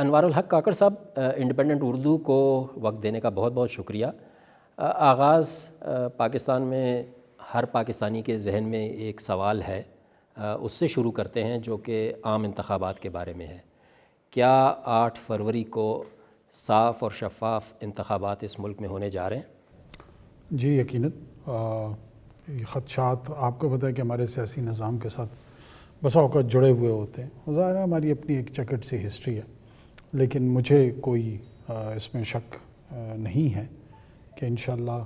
انوار الحق کاکڑ صاحب، انڈیپینڈنٹ اردو کو وقت دینے کا بہت بہت شکریہ۔ آغاز پاکستان میں ہر پاکستانی کے ذہن میں ایک سوال ہے، اس سے شروع کرتے ہیں جو کہ عام انتخابات کے بارے میں ہے۔ کیا 8 فروری کو صاف اور شفاف انتخابات اس ملک میں ہونے جا رہے ہیں؟ جی یقیناً، یہ خدشات آپ کو پتہ ہے کہ ہمارے سیاسی نظام کے ساتھ بسا اوقات جڑے ہوئے ہوتے ہیں۔ ظاہر ہے ہماری اپنی ایک چکٹ سی ہسٹری ہے، لیکن مجھے کوئی اس میں شک نہیں ہے کہ انشاءاللہ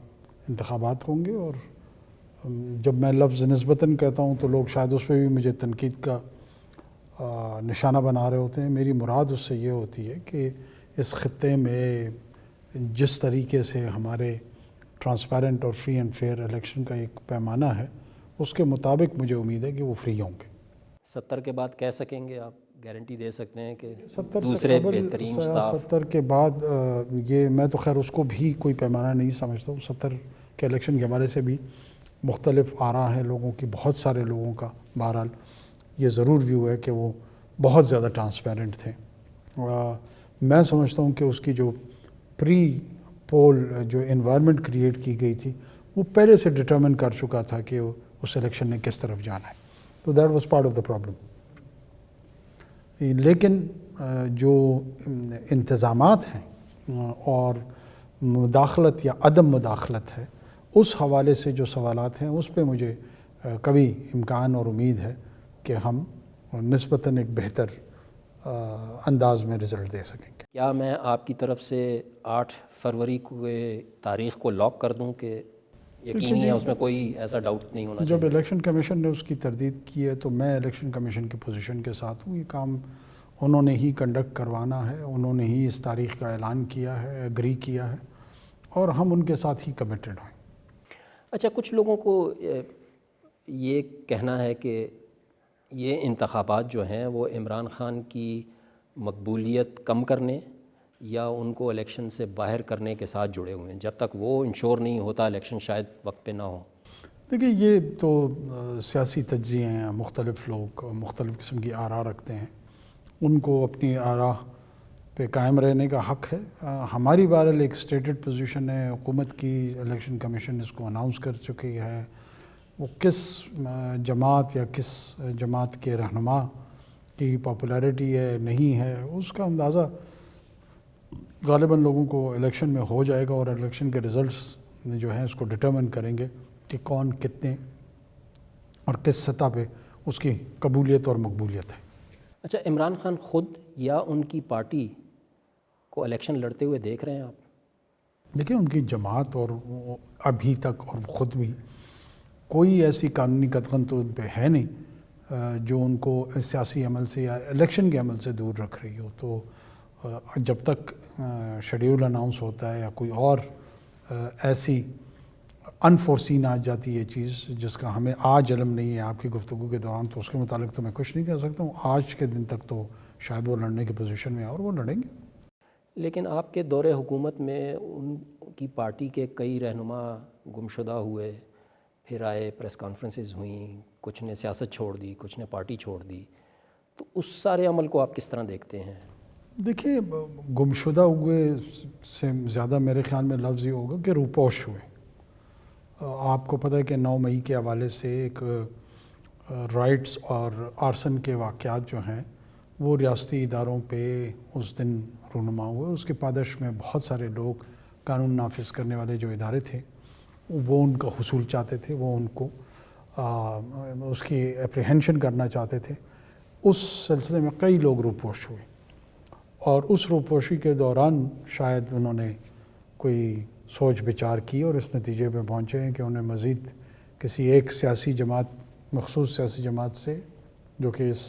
انتخابات ہوں گے۔ اور جب میں لفظ نسبتاً کہتا ہوں تو لوگ شاید اس پہ بھی مجھے تنقید کا نشانہ بنا رہے ہوتے ہیں۔ میری مراد اس سے یہ ہوتی ہے کہ اس خطے میں جس طریقے سے ہمارے ٹرانسپیرنٹ اور فری اینڈ فیئر الیکشن کا ایک پیمانہ ہے، اس کے مطابق مجھے امید ہے کہ وہ فری ہوں گے۔ 70 کے بعد کہہ سکیں گے، آپ گارنٹی دے سکتے ہیں کہ دوسرے بہترین صاف؟ 70 کے بعد یہ میں تو خیر اس کو بھی کوئی پیمانہ نہیں سمجھتا ہوں۔ 70 کے الیکشن کے حوالے سے بھی مختلف آراء ہیں لوگوں کی، بہت سارے لوگوں کا۔ بہرحال یہ ضرور ویو ہے کہ وہ بہت زیادہ ٹرانسپیرنٹ تھے۔ میں سمجھتا ہوں کہ اس کی جو پری پول جو انوائرمنٹ کریٹ کی گئی تھی، وہ پہلے سے ڈٹرمن کر چکا تھا کہ اس الیکشن نے کس طرف جانا ہے۔ تو that was part of the problem. لیکن جو انتظامات ہیں اور مداخلت یا عدم مداخلت ہے، اس حوالے سے جو سوالات ہیں، اس پہ مجھے کبھی امکان اور امید ہے کہ ہم نسبتاً ایک بہتر انداز میں رزلٹ دے سکیں گے۔ کیا میں آپ کی طرف سے 8 فروری کو تاریخ کو لاک کر دوں کہ یقینی ہے، اس میں کوئی ایسا ڈاؤٹ نہیں ہونا چاہیے؟ جب الیکشن کمیشن نے اس کی تردید کی ہے تو میں الیکشن کمیشن کی پوزیشن کے ساتھ ہوں۔ یہ کام انہوں نے ہی کنڈکٹ کروانا ہے، انہوں نے ہی اس تاریخ کا اعلان کیا ہے، ایگری کیا ہے، اور ہم ان کے ساتھ ہی کمیٹڈ ہیں۔ اچھا، کچھ لوگوں کو یہ کہنا ہے کہ یہ انتخابات جو ہیں وہ عمران خان کی مقبولیت کم کرنے یا ان کو الیکشن سے باہر کرنے کے ساتھ جڑے ہوئے ہیں۔ جب تک وہ انشور نہیں ہوتا الیکشن شاید وقت پہ نہ ہو۔ دیکھیے، یہ تو سیاسی تجزیے ہیں، مختلف لوگ مختلف قسم کی آراء رکھتے ہیں، ان کو اپنی آراء پہ قائم رہنے کا حق ہے۔ ہماری بہرحال ایک اسٹیٹڈ پوزیشن ہے، حکومت کی، الیکشن کمیشن اس کو اناؤنس کر چکی ہے۔ وہ کس جماعت یا کس جماعت کے رہنما کی پاپولیرٹی ہے نہیں ہے، اس کا اندازہ غالباً لوگوں کو الیکشن میں ہو جائے گا، اور الیکشن کے ریزلٹس جو ہیں اس کو ڈٹرمن کریں گے کہ کون کتنے اور کس سطح پہ اس کی قبولیت اور مقبولیت ہے۔ اچھا، عمران خان خود یا ان کی پارٹی کو الیکشن لڑتے ہوئے دیکھ رہے ہیں آپ؟ دیکھیں، ان کی جماعت اور ابھی تک اور خود بھی کوئی ایسی قانونی قدغن تو ان پہ ہے نہیں جو ان کو سیاسی عمل سے یا الیکشن کے عمل سے دور رکھ رہی ہو۔ تو جب تک شیڈیول اناؤنس ہوتا ہے یا کوئی اور ایسی انفورسین آ جاتی ہے چیز جس کا ہمیں آج علم نہیں ہے آپ کی گفتگو کے دوران، تو اس کے متعلق تو میں کچھ نہیں کہہ سکتا ہوں۔ آج کے دن تک تو شاید وہ لڑنے کی پوزیشن میں ہے اور وہ لڑیں گے۔ لیکن آپ کے دور حکومت میں ان کی پارٹی کے کئی رہنما گمشدہ ہوئے، پھر آئے، پریس کانفرنسز ہوئیں، کچھ نے سیاست چھوڑ دی، کچھ نے پارٹی چھوڑ دی، تو اس سارے عمل کو آپ کس طرح دیکھتے ہیں؟ دیکھیے، گمشدہ ہوئے سے زیادہ میرے خیال میں لفظ یہ ہوگا کہ روپوش ہوئے۔ آپ کو پتہ ہے کہ 9 مئی کے حوالے سے ایک رائٹس اور آرسن کے واقعات جو ہیں وہ ریاستی اداروں پہ اس دن رونما ہوئے۔ اس کے پادش میں بہت سارے لوگ، قانون نافذ کرنے والے جو ادارے تھے، وہ ان کا حصول چاہتے تھے، وہ ان کو اس کی اپریہنشن کرنا چاہتے تھے۔ اس سلسلے میں کئی لوگ روپوش ہوئے، اور اس روپوشی کے دوران شاید انہوں نے کوئی سوچ بچار کی اور اس نتیجے پہ پہنچے ہیں کہ انہیں مزید کسی ایک سیاسی جماعت، مخصوص سیاسی جماعت سے، جو کہ اس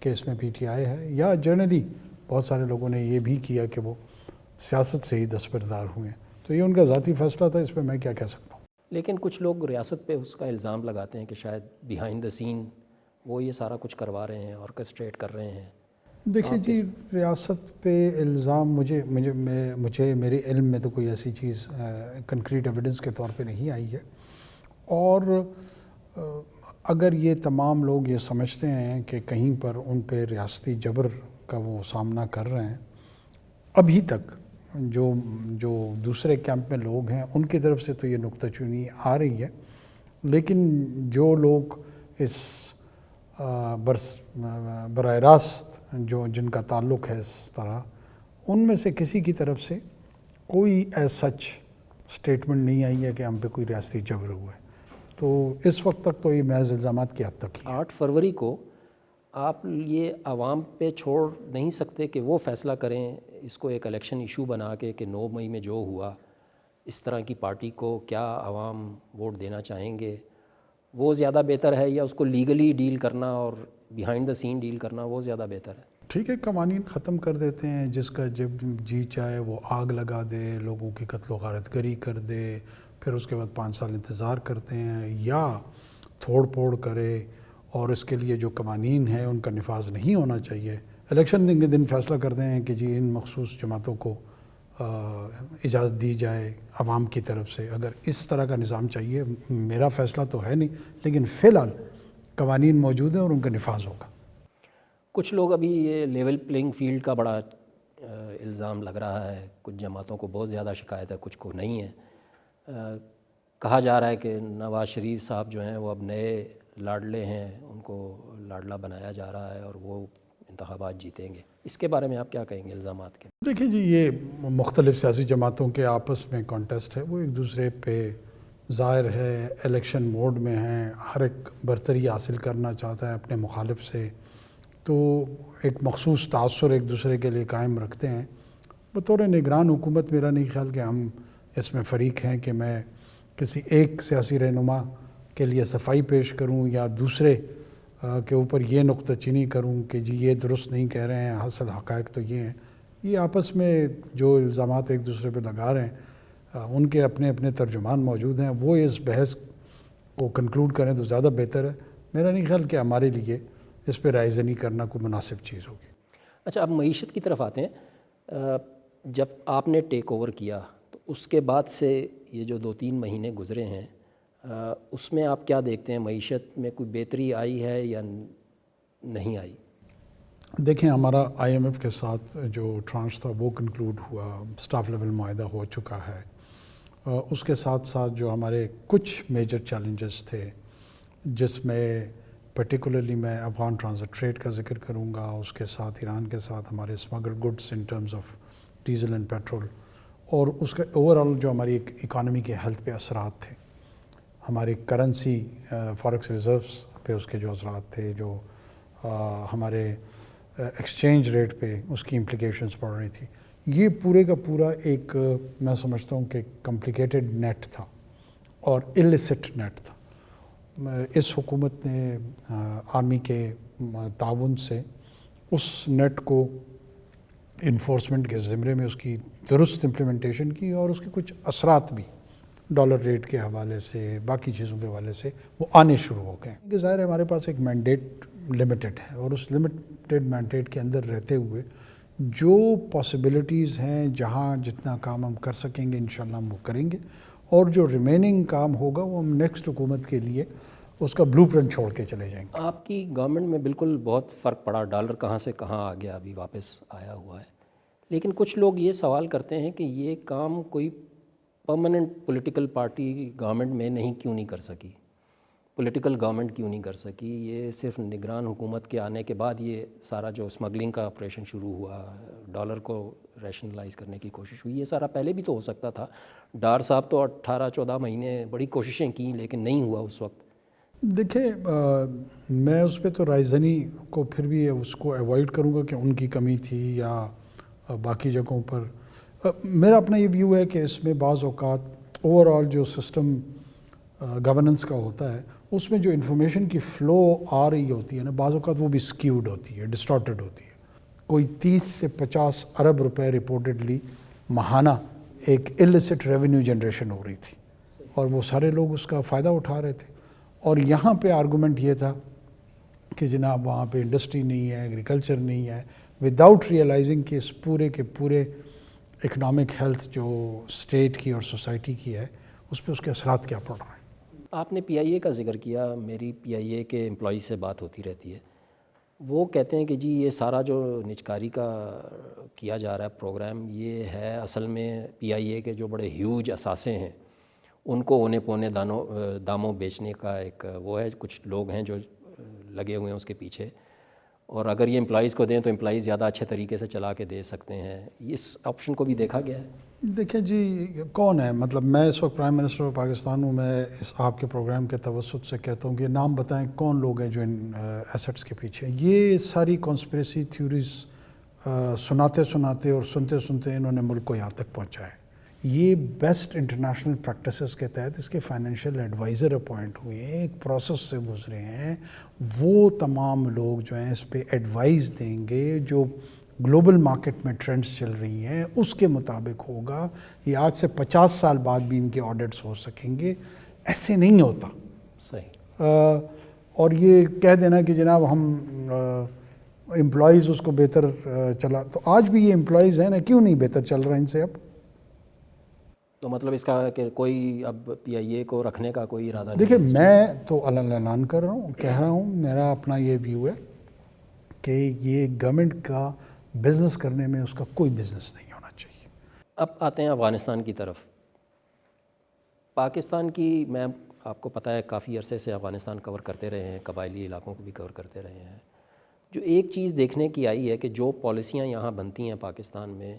کیس میں پی ٹی آئی ہے، یا جنرلی بہت سارے لوگوں نے یہ بھی کیا کہ وہ سیاست سے ہی دستبردار ہوئے ہیں۔ تو یہ ان کا ذاتی فیصلہ تھا، اس پہ میں کیا کہہ سکتا ہوں۔ لیکن کچھ لوگ ریاست پہ اس کا الزام لگاتے ہیں کہ شاید بیہائنڈ دا سین وہ یہ سارا کچھ کروا رہے ہیں، آرکسٹریٹ کر رہے ہیں۔ دیکھیے جی، ریاست پہ الزام مجھے میرے علم میں تو کوئی ایسی چیز کنکریٹ ایویڈنس کے طور پہ نہیں آئی ہے، اور اگر یہ تمام لوگ یہ سمجھتے ہیں کہ کہیں پر ان پہ ریاستی جبر کا وہ سامنا کر رہے ہیں، ابھی تک جو دوسرے کیمپ میں لوگ ہیں ان کی طرف سے تو یہ نکتہ چینی آ رہی ہے، لیکن جو لوگ اس براہ راست جن کا تعلق ہے اس طرح، ان میں سے کسی کی طرف سے کوئی ایز سچ اسٹیٹمنٹ نہیں آئی ہے کہ ہم پہ کوئی ریاستی جبر ہوا ہے. تو اس وقت تک تو یہ محض الزامات کی حد تک ہی. 8 فروری کو آپ یہ عوام پہ چھوڑ نہیں سکتے کہ وہ فیصلہ کریں، اس کو ایک الیکشن ایشو بنا کے کہ 9 مئی میں جو ہوا اس طرح کی پارٹی کو کیا عوام ووٹ دینا چاہیں گے، وہ زیادہ بہتر ہے یا اس کو لیگلی ڈیل کرنا اور بیہائنڈ دا سین ڈیل کرنا وہ زیادہ بہتر ہے؟ ٹھیک ہے، قوانین ختم کر دیتے ہیں، جس کا جب جی چاہے وہ آگ لگا دے، لوگوں کی قتل و غارت گری کر دے، پھر اس کے بعد 5 سال انتظار کرتے ہیں، یا تھوڑ پھوڑ کرے اور اس کے لیے جو قوانین ہیں ان کا نفاذ نہیں ہونا چاہیے. الیکشن کے دن فیصلہ کرتے ہیں کہ جی ان مخصوص جماعتوں کو اجازت دی جائے عوام کی طرف سے. اگر اس طرح کا نظام چاہیے، میرا فیصلہ تو ہے نہیں، لیکن فی الحال قوانین موجود ہیں اور ان کا نفاذ ہوگا. کچھ لوگ ابھی یہ لیول پلینگ فیلڈ کا بڑا الزام لگ رہا ہے، کچھ جماعتوں کو بہت زیادہ شکایت ہے، کچھ کو نہیں ہے. کہا جا رہا ہے کہ نواز شریف صاحب جو ہیں وہ اب نئے لاڈلے ہیں، ان کو لاڈلا بنایا جا رہا ہے اور وہ انتخابات جیتیں گے. اس کے بارے میں آپ کیا کہیں گے الزامات کے؟ دیکھیں جی، یہ مختلف سیاسی جماعتوں کے آپس میں کانٹیسٹ ہے، وہ ایک دوسرے پہ ظاہر ہے الیکشن موڈ میں ہیں، ہر ایک برتری حاصل کرنا چاہتا ہے اپنے مخالف سے، تو ایک مخصوص تاثر ایک دوسرے کے لیے قائم رکھتے ہیں. بطور نگران حکومت میرا نہیں خیال کہ ہم اس میں فریق ہیں کہ میں کسی ایک سیاسی رہنما کے لیے صفائی پیش کروں یا دوسرے کے اوپر یہ نکتہ چینی کروں کہ جی یہ درست نہیں کہہ رہے ہیں، اصل حقائق تو یہ ہیں. یہ آپس میں جو الزامات ایک دوسرے پہ لگا رہے ہیں ان کے اپنے اپنے ترجمان موجود ہیں، وہ اس بحث کو کنکلوڈ کریں تو زیادہ بہتر ہے. میرا نہیں خیال کہ ہمارے لیے اس پہ رائے زنی کرنا کوئی مناسب چیز ہوگی. اچھا، اب معیشت کی طرف آتے ہیں. جب آپ نے ٹیک اوور کیا تو اس کے بعد سے یہ جو 2-3 مہینے گزرے ہیں، اس میں آپ کیا دیکھتے ہیں؟ معیشت میں کوئی بہتری آئی ہے یا نہیں آئی؟ دیکھیں، ہمارا آئی ایم ایف کے ساتھ جو ٹرانش تھا وہ کنکلوڈ ہوا، سٹاف لیول معاہدہ ہو چکا ہے. اس کے ساتھ ساتھ جو ہمارے کچھ میجر چیلنجز تھے، جس میں پرٹیکولرلی میں افغان ٹرانزٹ ٹریڈ کا ذکر کروں گا، اس کے ساتھ ایران کے ساتھ ہمارے smuggle goods in terms of diesel and petrol, اور اس کا اوور آل جو ہماری اکانومی کے ہیلتھ پہ اثرات تھے، ہماری کرنسی فارکس ریزروز پہ اس کے جو اثرات تھے، جو ہمارے ایکسچینج ریٹ پہ اس کی امپلیکیشنز پڑ رہی تھی. یہ پورے کا پورا ایک میں سمجھتا ہوں کہ کمپلیکیٹڈ نیٹ تھا اور السٹ نیٹ تھا. اس حکومت نے آرمی کے تعاون سے اس نیٹ کو انفورسمنٹ کے زمرے میں اس کی درست امپلیمنٹیشن کی، اور اس کے کچھ اثرات بھی ڈالر ریٹ کے حوالے سے، باقی چیزوں کے حوالے سے وہ آنے شروع ہو گئے. کہ ظاہر ہے ہمارے پاس ایک مینڈیٹ لمیٹڈ ہے، اور اس لمیٹڈ مینڈیٹ کے اندر رہتے ہوئے جو پاسبلٹیز ہیں، جہاں جتنا کام ہم کر سکیں گے انشاءاللہ ہم وہ کریں گے، اور جو ریمیننگ کام ہوگا وہ ہم نیکسٹ حکومت کے لیے اس کا بلو پرنٹ چھوڑ کے چلے جائیں گے. آپ کی گورنمنٹ میں بالکل بہت فرق پڑا، ڈالر کہاں سے کہاں آ گیا، ابھی واپس آیا ہوا ہے. لیکن کچھ لوگ یہ سوال کرتے ہیں کہ یہ کام کوئی پرماننٹ پولیٹیکل پارٹی گورنمنٹ میں کیوں نہیں کر سکی، پولیٹیکل گورنمنٹ کیوں نہیں کر سکی؟ یہ صرف نگران حکومت کے آنے کے بعد یہ سارا جو اسمگلنگ کا آپریشن شروع ہوا، ڈالر کو ریشنلائز کرنے کی کوشش ہوئی، یہ سارا پہلے بھی تو ہو سکتا تھا. ڈار صاحب تو 18-14 مہینے بڑی کوششیں کیں لیکن نہیں ہوا اس وقت. دیکھیں، میں اس پہ تو رائے زنی کو پھر بھی اس کو ایوائڈ کروں گا کہ ان کی کمی تھی یا باقی جگہوں پر. میرا اپنا یہ ویو ہے کہ اس میں بعض اوقات اوور آل جو سسٹم گورننس کا ہوتا ہے، اس میں جو انفارمیشن کی فلو آ رہی ہوتی ہے نا، بعض اوقات وہ بھی سکیوڈ ہوتی ہے، ڈسٹارٹڈ ہوتی ہے. کوئی 30 سے 50 ارب روپے رپورٹڈلی ماہانہ ایک السٹ ریونیو جنریشن ہو رہی تھی، اور وہ سارے لوگ اس کا فائدہ اٹھا رہے تھے. اور یہاں پہ آرگومنٹ یہ تھا کہ جناب وہاں پہ انڈسٹری نہیں ہے، ایگریکلچر نہیں ہے، وداؤٹ ریئلائزنگ کہ اس پورے کے پورے اکنامک ہیلتھ جو اسٹیٹ کی اور سوسائٹی کی ہے اس پہ اس کے اثرات کیا پڑ رہے ہیں. آپ نے پی آئی اے کا ذکر کیا، میری پی آئی اے کے امپلائی سے بات ہوتی رہتی ہے. وہ کہتے ہیں کہ جی یہ سارا جو نجکاری کا کیا جا رہا ہے پروگرام، یہ ہے اصل میں PIA کے جو بڑے ہیوج اثاثے ہیں ان کو اونے پونے داموں بیچنے کا ایک وہ ہے. کچھ لوگ ہیں جو لگے ہوئے ہیں اس کے پیچھے، اور اگر یہ امپلائیز کو دیں تو امپلائیز زیادہ اچھے طریقے سے چلا کے دے سکتے ہیں. اس آپشن کو بھی دیکھا گیا ہے. دیکھیں جی کون ہے، مطلب میں اس وقت پرائم منسٹر آف پاکستان ہوں. میں اس آپ کے پروگرام کے توسط سے کہتا ہوں کہ نام بتائیں کون لوگ ہیں جو ان ایسٹس کے پیچھے ہیں. یہ ساری کانسپریسی تھیوریز سناتے اور سنتے انہوں نے ملک کو یہاں تک پہنچایا ہے. یہ بیسٹ انٹرنیشنل پریکٹسز کے تحت اس کے فائنینشیل ایڈوائزر اپوائنٹ ہوئے ہیں، ایک پروسیس سے گزرے ہیں. وہ تمام لوگ جو ہیں اس پہ ایڈوائز دیں گے. جو گلوبل مارکیٹ میں ٹرینڈز چل رہی ہیں اس کے مطابق ہوگا. یہ آج سے 50 سال بعد بھی ان کے آڈٹس ہو سکیں گے. ایسے نہیں ہوتا. صحیح. اور یہ کہہ دینا کہ جناب ہم امپلائیز اس کو بہتر چلا، تو آج بھی یہ امپلائیز ہیں نا، کیوں نہیں بہتر چل رہا ان سے اب؟ تو مطلب اس کا کہ کوئی اب PIA کو رکھنے کا کوئی ارادہ نہیں؟ دیکھیں میں تو اعلان کر رہا ہوں، کہہ رہا ہوں، میرا اپنا یہ ویو ہے کہ یہ گورنمنٹ کا بزنس کرنے میں اس کا کوئی بزنس نہیں ہونا چاہیے. اب آتے ہیں افغانستان کی طرف. پاکستان کی، میں آپ کو پتہ ہے کافی عرصے سے افغانستان کور کرتے رہے ہیں، قبائلی علاقوں کو بھی کور کرتے رہے ہیں. جو ایک چیز دیکھنے کی آئی ہے کہ جو پالیسیاں یہاں بنتی ہیں پاکستان میں،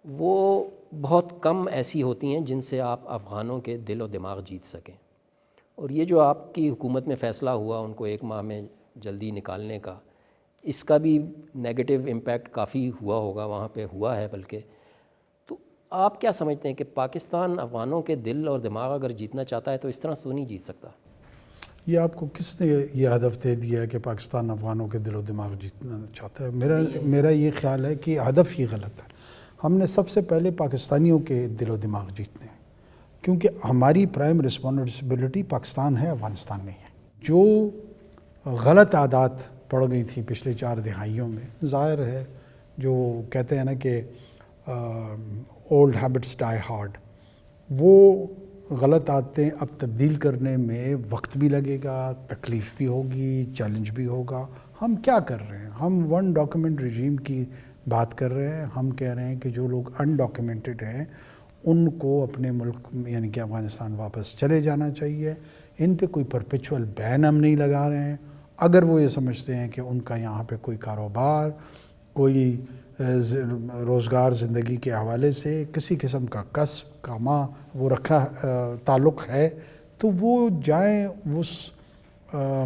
وہ بہت کم ایسی ہوتی ہیں جن سے آپ افغانوں کے دل و دماغ جیت سکیں. اور یہ جو آپ کی حکومت میں فیصلہ ہوا ان کو 1 ماہ میں جلدی نکالنے کا، اس کا بھی نیگیٹو امپیکٹ کافی ہوا ہوگا، وہاں پہ ہوا ہے بلکہ. تو آپ کیا سمجھتے ہیں کہ پاکستان افغانوں کے دل اور دماغ اگر جیتنا چاہتا ہے تو اس طرح تو نہیں جیت سکتا؟ یہ آپ کو کس نے یہ ہدف دے دیا ہے کہ پاکستان افغانوں کے دل و دماغ جیتنا چاہتا ہے؟ میرا یہ خیال ہے کہ ہدف ہی غلط ہے. ہم نے سب سے پہلے پاکستانیوں کے دل و دماغ جیتنے ہیں، کیونکہ ہماری پرائم رسپانسبلٹی پاکستان ہے، افغانستان نہیں ہے. جو غلط عادات پڑ گئی تھی پچھلے 4 دہائیوں میں، ظاہر ہے جو کہتے ہیں نا کہ اولڈ ہیبٹس ڈائی ہارڈ، وہ غلط عادتیں اب تبدیل کرنے میں وقت بھی لگے گا، تکلیف بھی ہوگی، چیلنج بھی ہوگا. ہم کیا کر رہے ہیں؟ ہم 1 ڈاکیومنٹ رجیم کی بات کر رہے ہیں. ہم کہہ رہے ہیں کہ جو لوگ انڈاکیومنٹڈ ہیں ان کو اپنے ملک یعنی کہ افغانستان واپس چلے جانا چاہیے. ان پہ کوئی پرپیچول بین ہم نہیں لگا رہے ہیں. اگر وہ یہ سمجھتے ہیں کہ ان کا یہاں پہ کوئی کاروبار، کوئی روزگار زندگی کے حوالے سے کسی قسم کا کسب کاما وہ رکھا تعلق ہے، تو وہ جائیں اس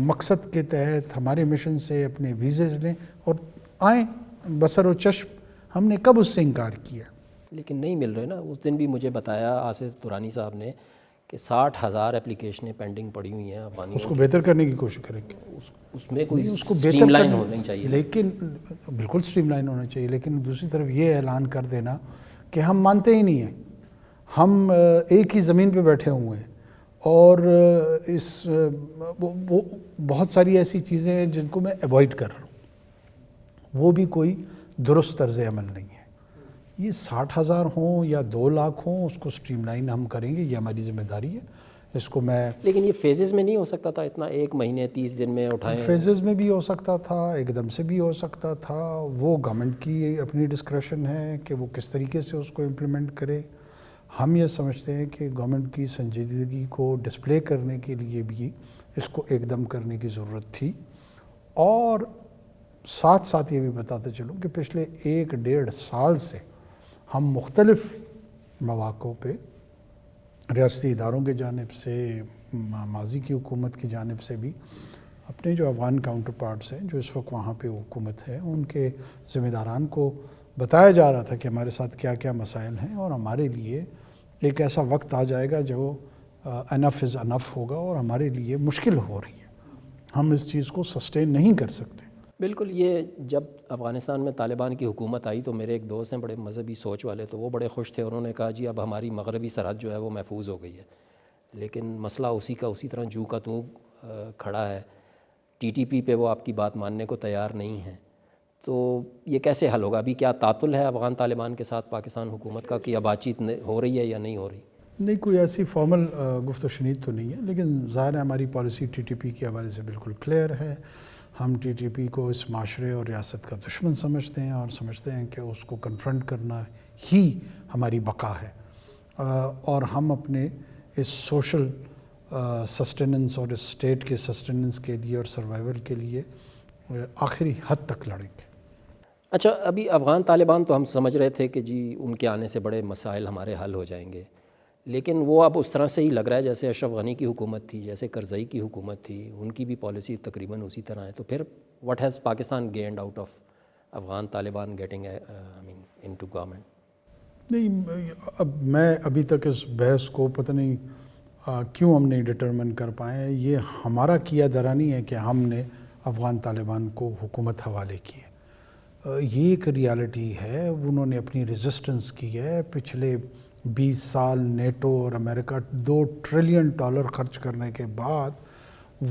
مقصد کے تحت ہمارے مشن سے اپنے ویزز لیں اور آئیں بسر و چشم. ہم نے کب اس سے انکار کیا؟ لیکن نہیں مل رہے نا. اس دن بھی مجھے بتایا آصف درانی صاحب نے کہ 60,000 اپلیکیشنیں پینڈنگ پڑی ہوئی ہیں افغانیوں. اس کو بہتر کرنے کی کوشش کریں گے. اس میں کوئی اس کو اسٹریم لائن ہونی چاہیے. لیکن بالکل اسٹریم لائن ہونا چاہیے، لیکن دوسری طرف یہ اعلان کر دینا کہ ہم مانتے ہی نہیں ہیں، ہم ایک ہی زمین پہ بیٹھے ہوئے ہیں، اور بہت ساری ایسی چیزیں ہیں جن کو میں ایوائڈ کر رہا ہوں، وہ بھی کوئی درست طرز عمل نہیں ہے. یہ 60,000 ہوں یا 2 لاکھ ہوں، اس کو اسٹریم لائن ہم کریں گے، یہ ہماری ذمہ داری ہے. اس کو میں لیکن یہ فیزز میں نہیں ہو سکتا تھا اتنا، 1 مہینے 30 دن میں اٹھائیں؟ فیزز میں بھی ہو سکتا تھا، ایک دم سے بھی ہو سکتا تھا. وہ گورنمنٹ کی اپنی ڈسکریشن ہے کہ وہ کس طریقے سے اس کو امپلیمنٹ کرے. ہم یہ سمجھتے ہیں کہ گورنمنٹ کی سنجیدگی کو ڈسپلے کرنے کے لیے بھی اس کو ایک دم کرنے کی ضرورت تھی. اور ساتھ ساتھ یہ بھی بتاتے چلوں کہ پچھلے 1-1.5 سال سے ہم مختلف مواقع پہ ریاستی اداروں کے جانب سے، ماضی کی حکومت کی جانب سے بھی اپنے جو افغان کاؤنٹر پارٹس ہیں جو اس وقت وہاں پہ حکومت ہے، ان کے ذمہ داران کو بتایا جا رہا تھا کہ ہمارے ساتھ کیا کیا مسائل ہیں، اور ہمارے لیے ایک ایسا وقت آ جائے گا جو انف از انف ہوگا اور ہمارے لیے مشکل ہو رہی ہے. ہم اس چیز کو سسٹین نہیں کر سکتے. بالکل. یہ جب افغانستان میں طالبان کی حکومت آئی تو میرے ایک دوست ہیں بڑے مذہبی سوچ والے، تو وہ بڑے خوش تھے. انہوں نے کہا جی اب ہماری مغربی سرحد جو ہے وہ محفوظ ہو گئی ہے. لیکن مسئلہ اسی کا اسی طرح جوں کا توں کھڑا ہے. TTP پہ وہ آپ کی بات ماننے کو تیار نہیں ہیں. تو یہ کیسے حل ہوگا؟ ابھی کیا تعطل ہے افغان طالبان کے ساتھ پاکستان حکومت کا کہ اب بات چیت ہو رہی ہے یا نہیں ہو رہی؟ نہیں، کوئی ایسی فارمل گفت و شنید تو نہیں ہے، لیکن ظاہر ہے ہماری پالیسی TTP کے حوالے سے بالکل کلیئر ہے. ہم ٹی ٹی پی کو اس معاشرے اور ریاست کا دشمن سمجھتے ہیں اور سمجھتے ہیں کہ اس کو کنفرنٹ کرنا ہی ہماری بقا ہے، اور ہم اپنے اس سوشل سسٹیننس اور اس اسٹیٹ کے سسٹیننس کے لیے اور سروائیول کے لیے آخری حد تک لڑیں گے۔ اچھا، ابھی افغان طالبان تو ہم سمجھ رہے تھے کہ جی ان کے آنے سے بڑے مسائل ہمارے حل ہو جائیں گے، لیکن وہ اب اس طرح سے ہی لگ رہا ہے جیسے اشرف غنی کی حکومت تھی، جیسے کرزئی کی حکومت تھی، ان کی بھی پالیسی تقریباً اسی طرح ہے۔ تو پھر what has Pakistan gained out of Afghan Taliban getting into government? نہیں، اب میں ابھی تک اس بحث کو پتہ نہیں کیوں ہم نہیں ڈٹرمن کر پائے۔ یہ ہمارا کیا درا نہیں ہے کہ ہم نے افغان طالبان کو حکومت حوالے کی ہے، یہ ایک ریالٹی ہے۔ انہوں نے اپنی ریزسٹنس کی ہے، پچھلے 20 سال نیٹو اور امریکہ $2 ٹریلین خرچ کرنے کے بعد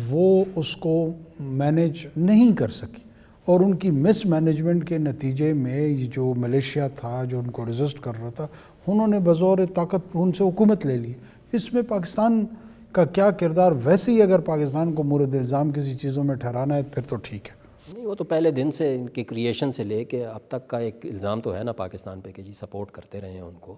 وہ اس کو مینیج نہیں کر سکی، اور ان کی مس مینجمنٹ کے نتیجے میں یہ جو ملیشیا تھا جو ان کو ریزسٹ کر رہا تھا، انہوں نے بزور طاقت ان سے حکومت لے لی۔ اس میں پاکستان کا کیا کردار؟ ویسے ہی اگر پاکستان کو مورد الزام کسی چیزوں میں ٹھہرانا ہے پھر تو ٹھیک ہے۔ نہیں، وہ تو پہلے دن سے ان کی کریشن سے لے کے اب تک کا ایک الزام تو ہے نا پاکستان پہ کہ جی سپورٹ کرتے رہے ہیں ان کو۔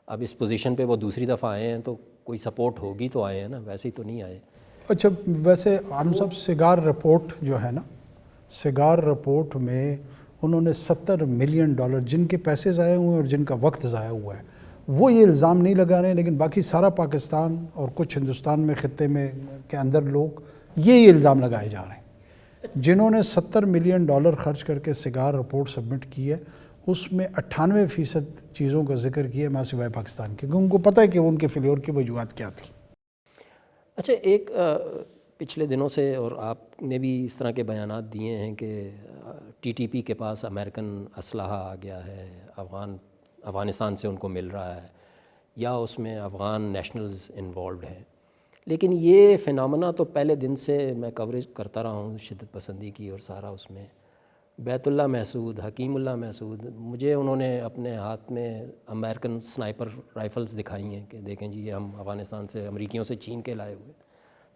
اب اس پوزیشن پہ وہ دوسری دفعہ آئے ہیں تو کوئی سپورٹ ہوگی تو آئے ہیں نا، ویسے ہی تو نہیں آئے۔ اچھا، ویسے عالم صاحب سگار رپورٹ جو ہے نا، سگار رپورٹ میں انہوں نے $70 ملین جن کے پیسے ضائع ہوئے ہیں اور جن کا وقت ضائع ہوا ہے وہ یہ الزام نہیں لگا رہے ہیں، لیکن باقی سارا پاکستان اور کچھ ہندوستان میں خطے میں کے اندر لوگ یہ الزام لگائے جا رہے ہیں۔ جنہوں نے $70 ملین خرچ کر کے سگار رپورٹ سبمٹ کی ہے، اس میں 98% چیزوں کا ذکر کیا ہے ماں سوائے پاکستان کے، کیونکہ ان کو پتہ ہے کہ ان کے فیلیور کی وجوہات کیا تھی۔ اچھا، ایک پچھلے دنوں سے اور آپ نے بھی اس طرح کے بیانات دیے ہیں کہ ٹی ٹی پی کے پاس امریکن اسلحہ آ گیا ہے، افغانستان سے ان کو مل رہا ہے، یا اس میں افغان نیشنلز انوالوڈ ہیں، لیکن یہ فینامنا تو پہلے دن سے میں کوریج کرتا رہا ہوں شدت پسندی کی، اور سارا اس میں بیت اللہ محسود، حکیم اللہ محسود، مجھے انہوں نے اپنے ہاتھ میں امریکن سنائپر رائفلز دکھائی ہیں کہ دیکھیں جی یہ ہم افغانستان سے امریکیوں سے چھین کے لائے ہوئے۔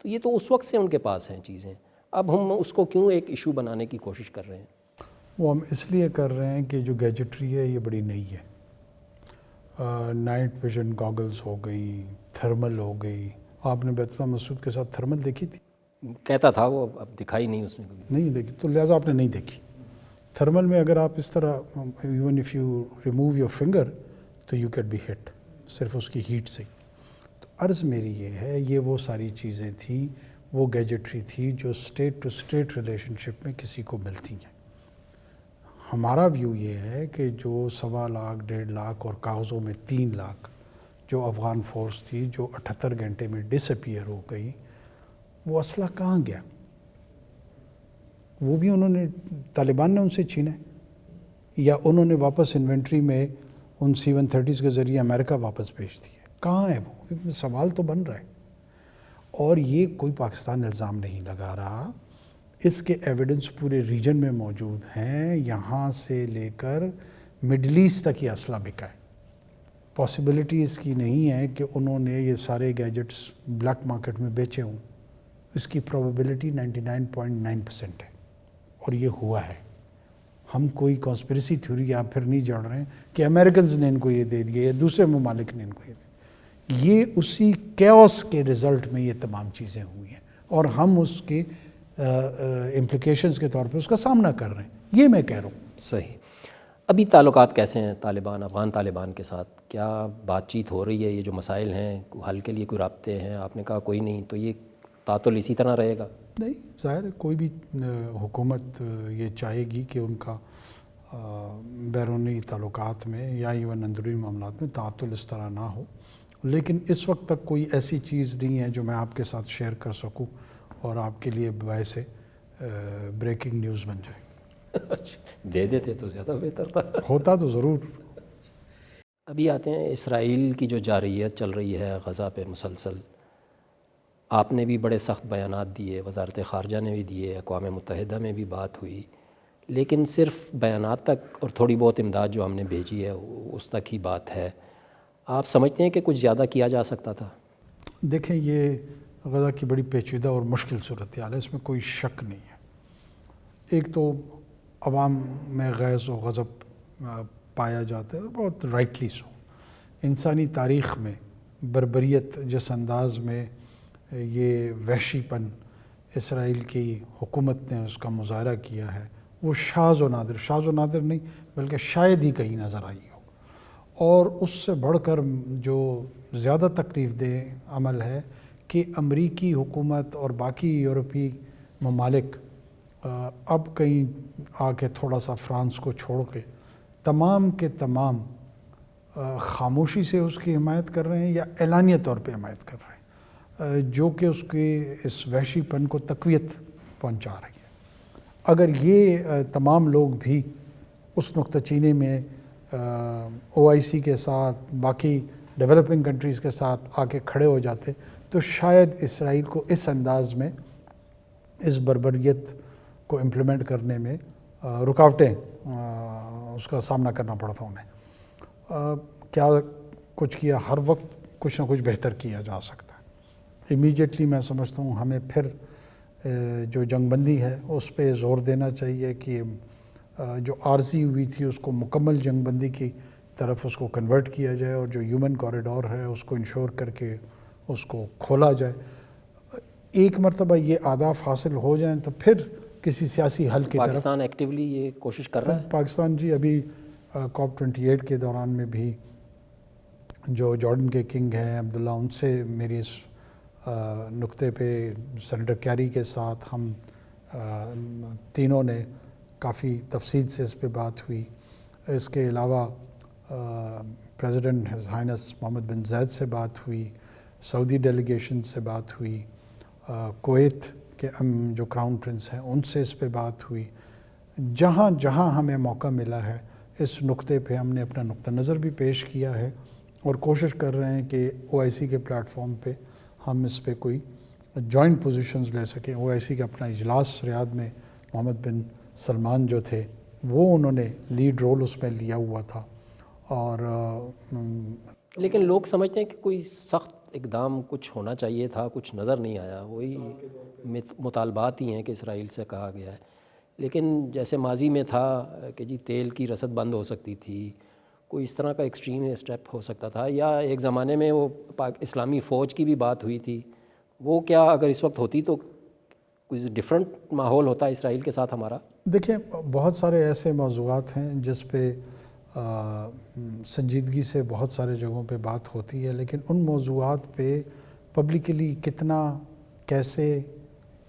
تو یہ تو اس وقت سے ان کے پاس ہیں چیزیں، اب ہم اس کو کیوں ایک ایشو بنانے کی کوشش کر رہے ہیں؟ وہ ہم اس لیے کر رہے ہیں کہ جو گیجٹری ہے یہ بڑی نئی ہے۔ نائٹ ویژن گاگلز ہو گئی، تھرمل ہو گئی۔ آپ نے بیت اللہ محسود کے ساتھ تھرمل دیکھی تھی؟ کہتا تھا وہ، اب دکھائی نہیں اس میں کبھی۔ نہیں دیکھی، تو لہٰذا آپ نے نہیں دیکھی۔ تھرمل میں اگر آپ اس طرح even if you remove your finger تو یو کیٹ بی ہٹ، صرف اس کی ہیٹ سے۔ تو عرض میری یہ ہے، یہ وہ ساری چیزیں تھیں، وہ گیجٹری تھی جو اسٹیٹ ٹو اسٹیٹ ریلیشن شپ میں کسی کو ملتی ہیں۔ ہمارا ویو یہ ہے کہ جو 1.25 لاکھ 1.5 لاکھ اور کاغذوں میں 3 لاکھ جو افغان فورس تھی جو 78 گھنٹے میں ڈس اپیئر ہو گئی، وہ اسلحہ کہاں گیا؟ وہ بھی انہوں نے، طالبان نے ان سے چھینا ہے، یا انہوں نے واپس انوینٹری میں ان C-130 کے ذریعے امریکہ واپس بھیج دی ہے؟ کہاں ہے وہ؟ سوال تو بن رہا ہے، اور یہ کوئی پاکستان الزام نہیں لگا رہا، اس کے ایویڈنس پورے ریجن میں موجود ہیں، یہاں سے لے کر مڈل ایسٹ تک یہ اسلحہ بکا ہے۔ پاسبلٹی اس کی نہیں ہے کہ انہوں نے یہ سارے گیجٹس بلیک مارکیٹ میں بیچے ہوں، اس کی پروبیبلٹی 99.9% ہے، اور یہ ہوا ہے۔ ہم کوئی کانسپریسی تھیوری آپ پھر نہیں جڑ رہے ہیں کہ امریکنز نے ان کو یہ دے دیا یا دوسرے ممالک نے ان کو یہ دیا، یہ اسی کیوس کے رزلٹ میں یہ تمام چیزیں ہوئی ہیں، اور ہم اس کے امپلیکیشنز کے طور پہ اس کا سامنا کر رہے ہیں، یہ میں کہہ رہا ہوں۔ صحیح۔ ابھی تعلقات کیسے ہیں افغان طالبان کے ساتھ؟ کیا بات چیت ہو رہی ہے؟ یہ جو مسائل ہیں حل کے لیے کوئی رابطے ہیں؟ آپ نے کہا کوئی نہیں، تو یہ تعطل اسی طرح رہے گا؟ نہیں، ظاہر ہے کوئی بھی حکومت یہ چاہے گی کہ ان کا بیرونی تعلقات میں یا ایون اندرونی معاملات میں تعطل اس طرح نہ ہو، لیکن اس وقت تک کوئی ایسی چیز نہیں ہے جو میں آپ کے ساتھ شیئر کر سکوں اور آپ کے لیے باعث بریکنگ نیوز بن جائے۔ دے دیتے تو زیادہ بہتر تھا۔ ہوتا تو ضرور۔ ابھی آتے ہیں اسرائیل کی جو جارحیت چل رہی ہے غزہ پہ مسلسل، آپ نے بھی بڑے سخت بیانات دیے، وزارت خارجہ نے بھی دیے، اقوام متحدہ میں بھی بات ہوئی، لیکن صرف بیانات تک اور تھوڑی بہت امداد جو ہم نے بھیجی ہے اس تک ہی بات ہے۔ آپ سمجھتے ہیں کہ کچھ زیادہ کیا جا سکتا تھا؟ دیکھیں، یہ غزہ کی بڑی پیچیدہ اور مشکل صورتحال ہے، اس میں کوئی شک نہیں ہے۔ ایک تو عوام میں غیظ و غضب پایا جاتا ہے اور بہت رائٹلی سو. انسانی تاریخ میں بربریت جس انداز میں یہ وحشی پن اسرائیل کی حکومت نے اس کا مظاہرہ کیا ہے وہ شاذ و نادر نہیں بلکہ شاید ہی کہیں نظر آئی ہو. اور اس سے بڑھ کر جو زیادہ تکلیف دہ عمل ہے کہ امریکی حکومت اور باقی یورپی ممالک اب کہیں آ کے تھوڑا سا فرانس کو چھوڑ کے تمام کے تمام خاموشی سے اس کی حمایت کر رہے ہیں یا اعلانیہ طور پہ حمایت کر رہے ہیں، جو کہ اس کے اس وحشی پن کو تقویت پہنچا رہی ہے. اگر یہ تمام لوگ بھی اس نقطہ چینے میں OIC کے ساتھ باقی ڈیولپنگ کنٹریز کے ساتھ آ کے کھڑے ہو جاتے تو شاید اسرائیل کو اس انداز میں اس بربریت کو امپلیمنٹ کرنے میں رکاوٹیں اس کا سامنا کرنا پڑتا انہیں. کیا کچھ کیا، ہر وقت کچھ نہ کچھ بہتر کیا جا سکتا ہے. امیجیٹلی میں سمجھتا ہوں ہمیں پھر جو جنگ بندی ہے اس پہ زور دینا چاہیے کہ جو عارضی ہوئی تھی اس کو مکمل جنگ بندی کی طرف اس کو کنورٹ کیا جائے اور جو ہیومن کوریڈور ہے اس کو انشور کر کے اس کو کھولا جائے. ایک مرتبہ یہ اہداف حاصل ہو جائیں تو پھر کسی سیاسی حل کی طرف پاکستان ایکٹیولی یہ کوشش کر رہا ہے. پاکستان جی ابھی COP28 کے دوران میں بھی جو جارڈن کے کنگ ہیں عبداللہ، ان سے میری اس نقطے پہ سینیٹر کیری کے ساتھ ہم تینوں نے کافی تفصیل سے اس پہ بات ہوئی. اس کے علاوہ پریزیڈنٹ ہز ہائنس محمد بن زید سے بات ہوئی، سعودی ڈیلیگیشن سے بات ہوئی، کویت کے جو کراؤن پرنس ہیں ان سے اس پہ بات ہوئی. جہاں جہاں ہمیں موقع ملا ہے اس نقطے پہ ہم نے اپنا نقطہ نظر بھی پیش کیا ہے اور کوشش کر رہے ہیں کہ OIC کے پلیٹ فارم پہ ہم اس پہ کوئی جوائنٹ پوزیشنز لے سکیں. OIC کا اپنا اجلاس ریاض میں محمد بن سلمان جو تھے وہ انہوں نے لیڈ رول اس میں لیا ہوا تھا. اور لیکن لوگ سمجھتے ہیں کہ کوئی سخت اقدام کچھ ہونا چاہیے تھا، کچھ نظر نہیں آیا. وہی مطالبات ہی ہیں کہ اسرائیل سے کہا گیا ہے. لیکن جیسے ماضی میں تھا کہ جی تیل کی رسد بند ہو سکتی تھی، کوئی اس طرح کا ایکسٹریم اسٹیپ ہو سکتا تھا، یا ایک زمانے میں وہ اسلامی فوج کی بھی بات ہوئی تھی، وہ کیا اگر اس وقت ہوتی تو کچھ ڈیفرنٹ ماحول ہوتا اسرائیل کے ساتھ ہمارا؟ دیکھیں بہت سارے ایسے موضوعات ہیں جس پہ سنجیدگی سے بہت سارے جگہوں پہ بات ہوتی ہے، لیکن ان موضوعات پہ پبلکلی کتنا کیسے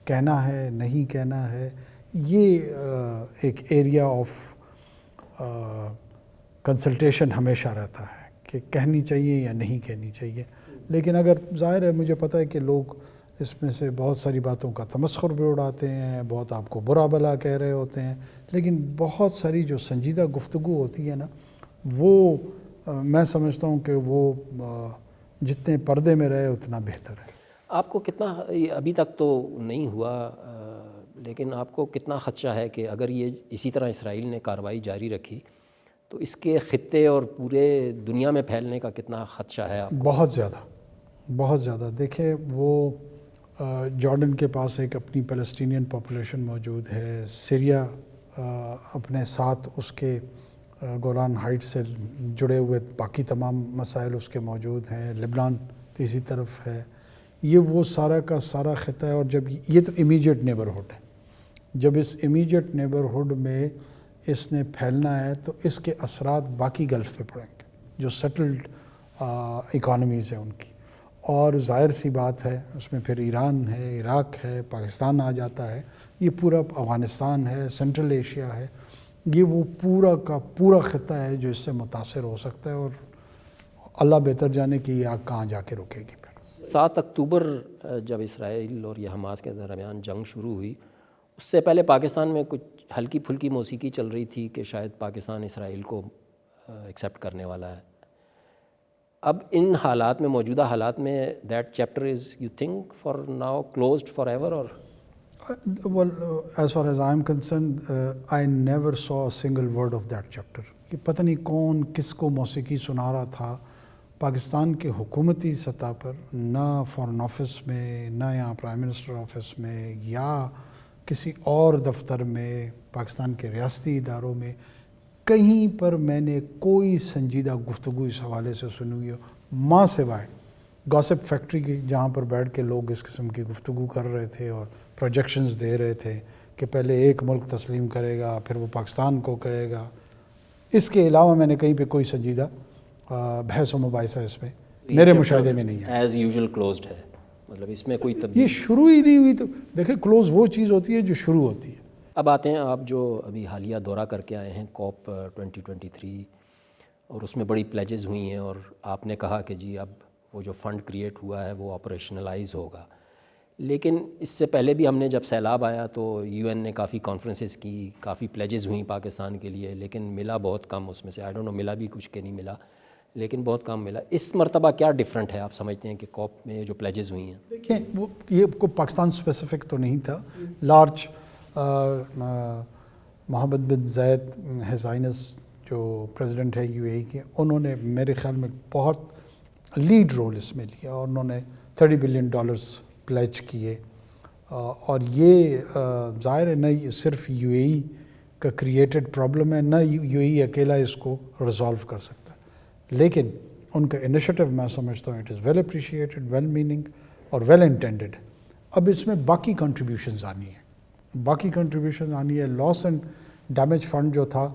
کہنا ہے نہیں کہنا ہے یہ ایک ایریا آف کنسلٹیشن ہمیشہ رہتا ہے کہ کہنی چاہیے یا نہیں کہنی چاہیے. لیکن اگر ظاہر ہے مجھے پتہ ہے کہ لوگ اس میں سے بہت ساری باتوں کا تمسخر بھی اڑاتے ہیں، بہت آپ کو برا بھلا کہہ رہے ہوتے ہیں، لیکن بہت ساری جو سنجیدہ گفتگو ہوتی ہے نا وہ میں سمجھتا ہوں کہ وہ جتنے پردے میں رہے اتنا بہتر ہے. آپ کو کتنا، ابھی تک تو نہیں ہوا، لیکن آپ کو کتنا خدشہ ہے کہ اگر یہ اسی طرح اسرائیل نے کارروائی جاری رکھی تو اس کے خطے اور پورے دنیا میں پھیلنے کا کتنا خدشہ ہے آپ کو؟ بہت زیادہ، بہت زیادہ. دیکھیں وہ جارڈن کے پاس ایک اپنی پیلسٹینین پاپولیشن موجود ہے، سیریا اپنے ساتھ اس کے گولان ہائٹ سے جڑے ہوئے باقی تمام مسائل اس کے موجود ہیں، لبنان تیسری طرف ہے. یہ وہ سارا کا سارا خطہ ہے. اور جب یہ تو امیجیٹ نیبرہڈ ہے، جب اس امیجیٹ نیبرہڈ میں اس نے پھیلنا ہے تو اس کے اثرات باقی گلف پہ پڑیں گے جو سیٹلڈ اکانومیز ہیں ان کی. اور ظاہر سی بات ہے اس میں پھر ایران ہے، عراق ہے، پاکستان آ جاتا ہے، یہ پورا افغانستان ہے، سینٹرل ایشیا ہے. یہ وہ پورا کا پورا خطہ ہے جو اس سے متاثر ہو سکتا ہے اور اللہ بہتر جانے کہ یہ آگ کہاں جا کے رکے گی. پھر 7 اکتوبر جب اسرائیل اور یہ حماس کے درمیان جنگ شروع ہوئی، اس سے پہلے پاکستان میں کچھ ہلکی پھلکی موسیقی چل رہی تھی کہ شاید پاکستان اسرائیل کو ایکسیپٹ کرنے والا ہے. اب ان حالات میں، موجودہ حالات میں، that chapter is you think for now closed for ever? اور well, as far as I am concerned, I never saw a single word of that chapter. کہ پتہ نہیں کون کس کو موسیقی سنا رہا تھا پاکستان کے حکومتی سطح پر، نہ فارن آفس میں، نہ یہاں پرائم منسٹر آفس میں، یا کسی اور دفتر میں، پاکستان کے ریاستی اداروں میں کہیں پر میں نے کوئی سنجیدہ گفتگو اس حوالے سے سنی ہوئی ہو، ماں سوائے گاسپ فیکٹری کی، جہاں پر بیٹھ کے لوگ اس قسم کی گفتگو کر رہے تھے اور پروجیکشنز دے رہے تھے کہ پہلے ایک ملک تسلیم کرے گا پھر وہ پاکستان کو کہے گا۔ اس کے علاوہ میں نے کہیں پہ کوئی سنجیدہ بحث و مباحثہ اس میں میرے مشاہدے میں نہیں ہے۔ ایز یوزول کلوزڈ ہے، مطلب اس میں کوئی یہ تبدیلی؟ شروع ہی نہیں ہوئی۔ تو دیکھیں کلوز وہ چیز ہوتی ہے جو شروع ہوتی ہے۔ اب آتے ہیں آپ جو ابھی حالیہ دورہ کر کے آئے ہیں COP 2023، اور اس میں بڑی پلیجز ہوئی ہیں، اور آپ نے کہا کہ جی اب وہ جو فنڈ کریٹ ہوا ہے وہ آپریشنلائز ہوگا، لیکن اس سے پہلے بھی ہم نے جب سیلاب آیا تو UN نے کافی کانفرنسز کی، کافی پلیجز ہوئیں پاکستان کے لیے، لیکن ملا بہت کم اس میں سے۔ آئی ڈونٹ نو ملا بھی کچھ کہ نہیں ملا، لیکن بہت کم ملا۔ اس مرتبہ کیا ڈیفرنٹ ہے آپ سمجھتے ہیں کہ COP میں جو پلیجز ہوئی ہیں؟ دیکھیں وہ یہ کو پاکستان اسپیسیفک تو نہیں تھا، لارج محمد بن زائد ہیز ہائنس جو پریزیڈنٹ ہے UAE کے، انہوں نے میرے خیال میں بہت لیڈ رول اس میں لیا، اور انہوں نے $30 بلین پلیج کیے، اور یہ ظاہر ہے نہ صرف UAE کا کریٹڈ پرابلم ہے، نہ UAE اکیلا اس کو ریزالو کر سکتا ہے، لیکن ان کا انیشیٹو میں سمجھتا ہوں it is well appreciated, well meaning اور ویل انٹینڈڈ۔ اب اس میں باقی کنٹریبیوشنز آنی ہے، لاس اینڈ ڈیمیج فنڈ جو تھا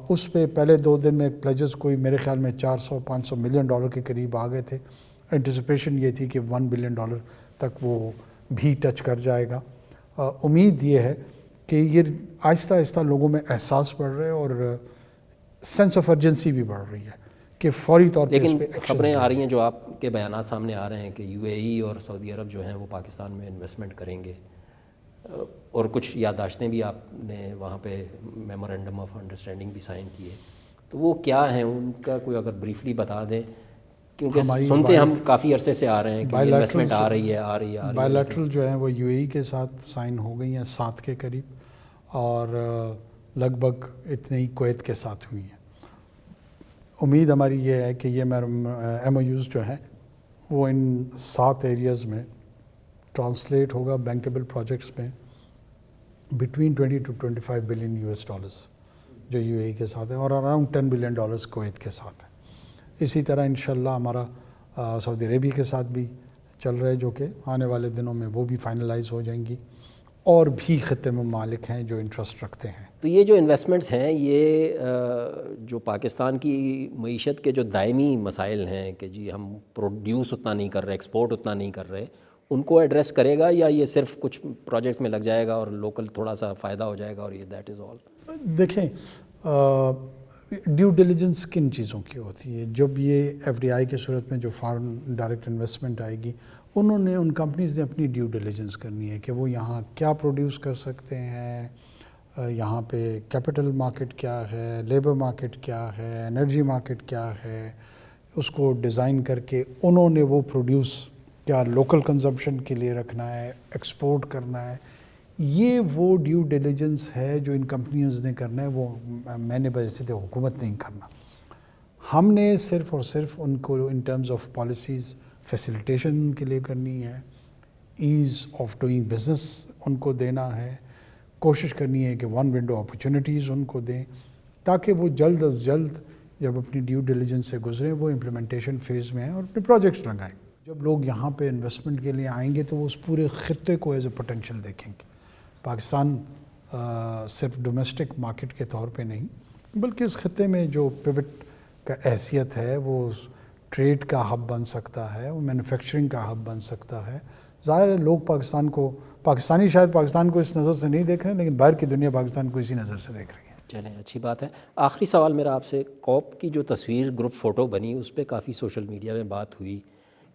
اس پہ پہلے 2 دن میں پلیجز کوئی میرے خیال میں $400-500 ملین کے قریب آ گئے تھے۔ انٹیسپیشن یہ تھی کہ $1 بلین تک وہ بھی ٹچ کر جائے گا۔ امید یہ ہے کہ یہ آہستہ آہستہ لوگوں میں احساس بڑھ رہا ہے اور سینس آف ارجنسی بھی بڑھ رہی ہے کہ فوری طور پہ اس پہ لیکن خبریں آ رہی ہیں جو آپ کے بیانات سامنے آ رہے ہیں کہ UAE اور سعودی عرب جو ہیں وہ پاکستان میں انویسٹمنٹ کریں گے، اور کچھ یادداشتیں بھی آپ نے وہاں پہ میمورینڈم آف انڈرسٹینڈنگ بھی سائن کیے، تو وہ کیا ہیں ان کا کوئی اگر بریفلی بتا دیں، کیونکہ سنتے ہم کافی عرصے سے آ رہے ہیں کہ انویسٹمنٹ آ رہی ہے۔ بائیلیٹرل جو ہیں وہ UAE کے ساتھ سائن ہو گئی ہیں 7 کے قریب، اور لگ بھگ اتنے ہی کویت کے ساتھ ہوئی ہیں۔ امید ہماری یہ ہے کہ یہ MOUs جو ہیں وہ ان 7 ایریاز میں ٹرانسلیٹ ہوگا بینکیبل پروجیکٹس میں بٹوین $20 to $25 بلین جو UAE کے ساتھ ہیں، اور اراؤنڈ $10 بلین کویت کے ساتھ ہیں۔ اسی طرح انشاءاللہ ہمارا سعودی عربیہ کے ساتھ بھی چل رہا ہے، جو کہ آنے والے دنوں میں وہ بھی فائنلائز ہو جائیں گی، اور بھی خطے ممالک ہیں جو انٹرسٹ رکھتے ہیں۔ تو یہ جو انویسٹمنٹس ہیں یہ جو پاکستان کی معیشت کے جو دائمی مسائل ہیں کہ جی ہم پروڈیوس اتنا نہیں کر رہے، ایکسپورٹ اتنا نہیں کر رہے، ان کو ایڈریس کرے گا، یا یہ صرف کچھ پروجیکٹس میں لگ جائے گا اور لوکل تھوڑا سا فائدہ ہو جائے گا اور یہ دیٹ از آل؟ دیکھیں ڈیو ڈیلیجنس کن چیزوں کی ہوتی ہے؟ جب یہ FDI کے صورت میں جو فارن ڈائریکٹ انویسٹمنٹ آئے گی، ان کمپنیز نے اپنی ڈیو ڈیلیجنس کرنی ہے کہ وہ یہاں کیا پروڈیوس کر سکتے ہیں، یہاں پہ کیپٹل مارکیٹ کیا ہے، لیبر مارکیٹ کیا ہے، انرجی مارکیٹ کیا ہے، اس کو ڈیزائن کر کے انہوں نے وہ پروڈیوس کیا لوکل کنزمپشن کے لیے رکھنا ہے، ایکسپورٹ کرنا ہے۔ یہ وہ ڈیو ڈیلیجنس ہے جو ان کمپنیز نے کرنا ہے، وہ میں نے ویسے تو حکومت نہیں کرنا۔ ہم نے صرف اور صرف ان کو in terms of policies facilitation کے لیے کرنی ہے، ایز آف ڈوئنگ بزنس ان کو دینا ہے، کوشش کرنی ہے کہ 1 ونڈو اپرچونیٹیز ان کو دیں، تاکہ وہ جلد از جلد جب اپنی ڈیو ڈیلیجنس سے گزریں وہ امپلیمنٹیشن فیز میں ہیں اور اپنے پروجیکٹس لگائیں۔ جب لوگ یہاں پہ انویسٹمنٹ کے لیے آئیں گے تو وہ اس پورے خطے کو ایز اے پوٹینشیل دیکھیں گے۔ پاکستان صرف ڈومیسٹک مارکیٹ کے طور پہ نہیں، بلکہ اس خطے میں جو پیوٹ کا حیثیت ہے، وہ ٹریڈ کا ہب بن سکتا ہے، وہ مینوفیکچرنگ کا ہب بن سکتا ہے۔ ظاہر ہے لوگ پاکستانی شاید پاکستان کو اس نظر سے نہیں دیکھ رہے ہیں، لیکن باہر کی دنیا پاکستان کو اسی نظر سے دیکھ رہی ہے۔ چلیں اچھی بات ہے۔ آخری سوال میرا آپ سے، COP کی جو تصویر گروپ فوٹو بنی اس پہ کافی سوشل میڈیا میں بات ہوئی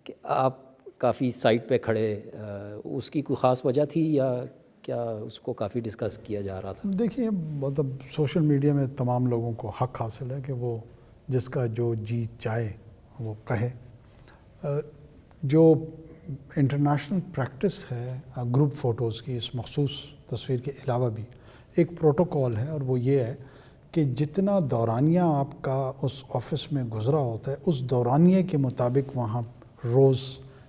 کہ آپ کافی سائٹ پہ کھڑے، اس کی کوئی خاص وجہ تھی یا کیا اس کو کافی ڈسکس کیا جا رہا تھا؟ دیکھیں مطلب سوشل میڈیا میں تمام لوگوں کو حق حاصل ہے کہ وہ جس کا جو جی چاہے وہ کہے۔ جو انٹرنیشنل پریکٹس ہے گروپ فوٹوز کی، اس مخصوص تصویر کے علاوہ بھی ایک پروٹوکول ہے، اور وہ یہ ہے کہ جتنا دورانیہ آپ کا اس آفس میں گزرا ہوتا ہے، اس دورانیے کے مطابق وہاں روز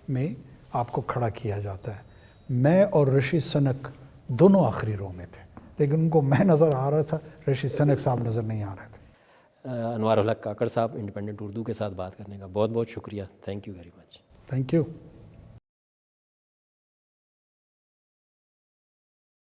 میں آپ کو کھڑا کیا جاتا ہے۔ میں اور رشی سنک دونوں آخری رو میں تھے، لیکن ان کو میں نظر آ رہا تھا، رشید سنک صاحب نظر نہیں آ رہے تھے۔ انوار الحق کاکڑ صاحب، انڈیپینڈنٹ اردو کے ساتھ بات کرنے کا بہت بہت شکریہ، thank you very much. Thank you.